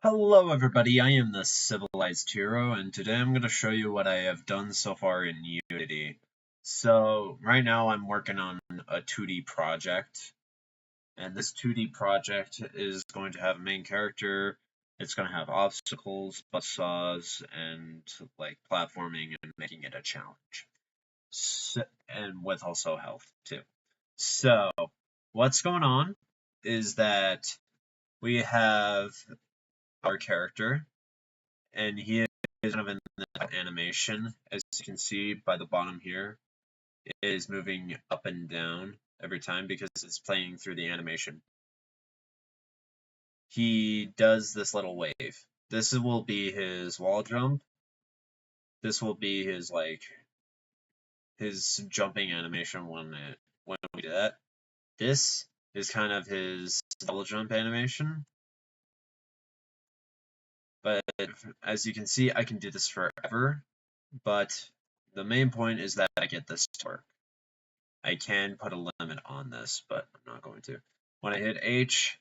Hello everybody, I am the Civilized Hero, and today I'm going to show you what I have done so far in Unity. So, right now I'm working on a 2D project, and this 2D project is going to have a main character, it's going to have obstacles, buzzsaws, and like platforming and making it a challenge. And with also health too. So, what's going on is that we have our character, and he is kind of in the animation. As you can see by the bottom here, it is moving up and down every time because it's playing through the animation. He does this little wave. This will be his wall jump. This will be his his jumping animation when we do that. This is kind of his double jump animation. But as you can see, I can do this forever. But the main point is that I get this to work. I can put a limit on this, but I'm not going to. When I hit H,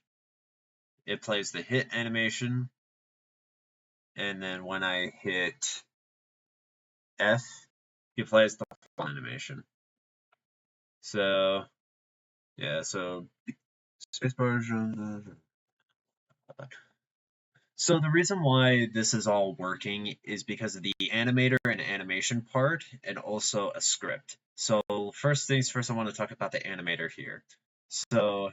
it plays the hit animation, and then when I hit F, he plays the full animation. So, yeah, so spacebar. So the reason why this is all working is because of the animator and animation part, and also a script. So first things first, I want to talk about the animator here. So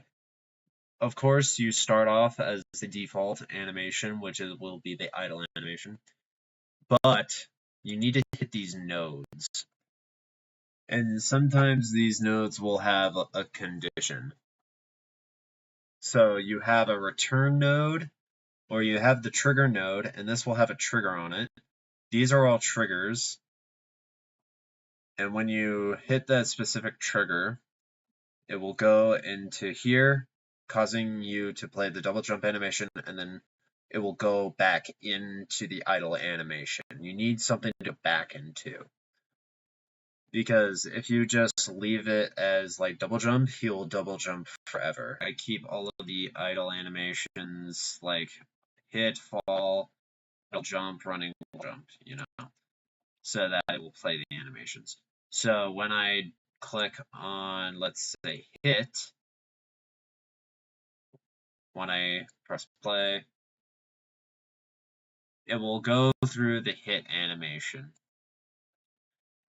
of course, you start off as the default animation, which will be the idle animation, but you need to hit these nodes. And sometimes these nodes will have a condition. So you have a return node, or you have the trigger node, and this will have a trigger on it. These are all triggers. And when you hit that specific trigger, it will go into here, causing you to play the double jump animation, and then it will go back into the idle animation. You need something to go back into. Because if you just leave it as like double jump, he'll double jump forever. I keep all of the idle animations like hit, fall, jump, running, jump, so that it will play the animations. So when I click on, let's say, hit, when I press play, it will go through the hit animation.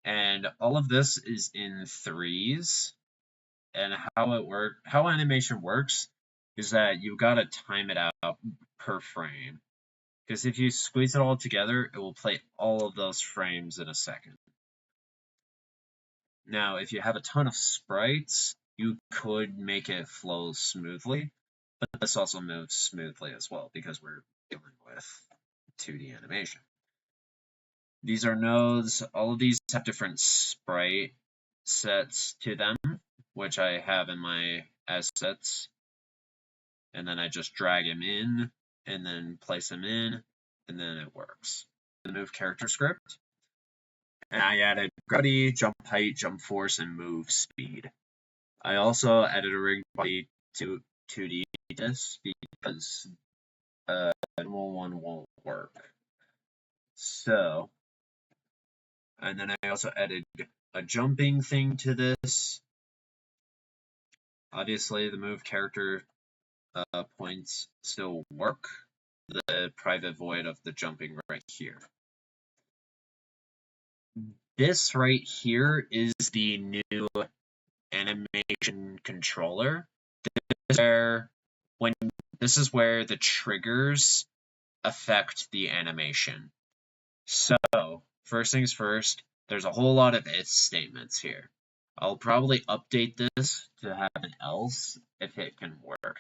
And all of this is in threes. And how animation works is that you gotta time it out per frame. Because if you squeeze it all together, it will play all of those frames in a second. Now, if you have a ton of sprites, you could make it flow smoothly, but this also moves smoothly as well because we're dealing with 2D animation. These are nodes. All of these have different sprite sets to them, which I have in my assets. And then I just drag him in and then place him in, and then it works. The move character script. And I added gravity, jump height, jump force, and move speed. I also added a rig body to 2D this because normal one won't work. So, and then I also added a jumping thing to this. Obviously, the move character points still work. The private void of the jumping right here. This right here is the new animation controller. This is where the triggers affect the animation. So, first things first, there's a whole lot of if statements here. I'll probably update this to have an else if it can work.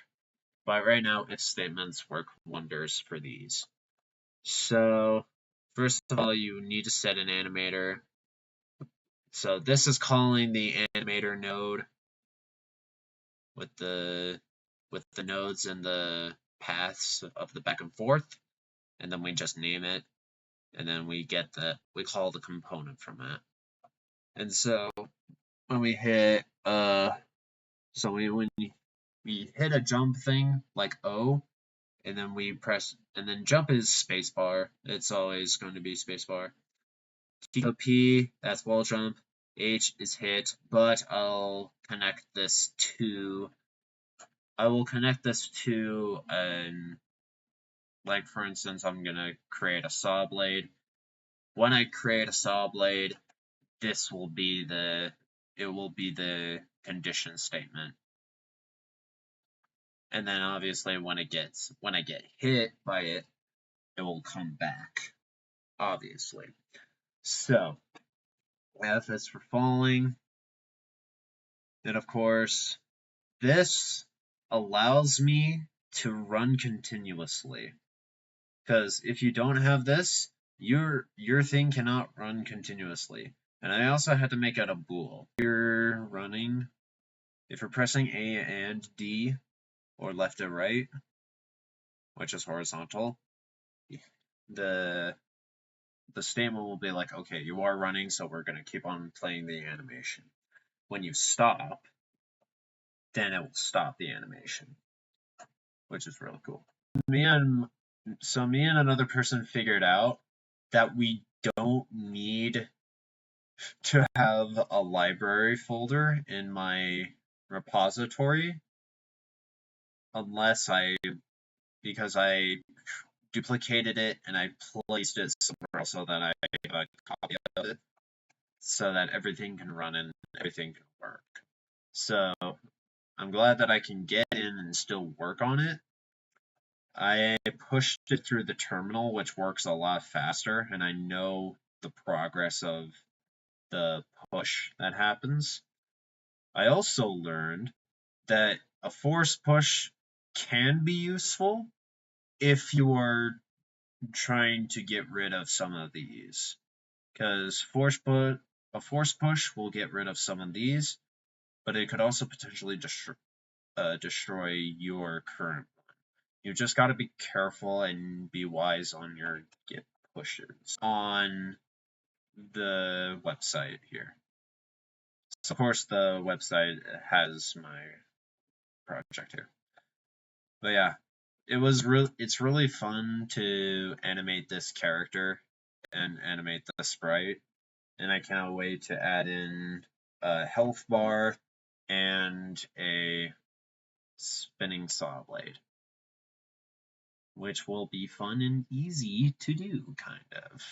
But right now, if statements work wonders for these. So, first of all, you need to set an animator. So this is calling the animator node with the nodes and the paths of the back and forth, and then we just name it, and then we call the component from that. And so when we hit when we hit a jump thing like O, and then we press, and then jump is spacebar. It's always going to be spacebar. P, that's wall jump. H is hit, but I will connect this to, like for instance, I'm gonna create a saw blade. When I create a saw blade, this will be the condition statement. And then obviously when I get hit by it, it will come back, obviously. So F is for falling. Then of course, this allows me to run continuously. Because if you don't have this, your thing cannot run continuously. And I also had to make out a bool. If you're pressing A and D, or left or right, which is horizontal, the statement will be like, okay, you are running, so we're going to keep on playing the animation. When you stop, then it will stop the animation, which is really cool. Me and another person figured out that we don't need to have a library folder in my repository because I duplicated it and I placed it somewhere else so that I have a copy of it so that everything can run and everything can work. So I'm glad that I can get in and still work on it. I pushed it through the terminal, which works a lot faster, and I know the progress of the push that happens. I also learned that a force push can be useful if you are trying to get rid of some of these, because a force push will get rid of some of these, but it could also potentially destroy your current one. You just got to be careful and be wise on your git pushes on the website here. So of course, the website has my project here. But yeah, it's really fun to animate this character and animate the sprite, and I cannot wait to add in a health bar and a spinning saw blade, which will be fun and easy to do, kind of.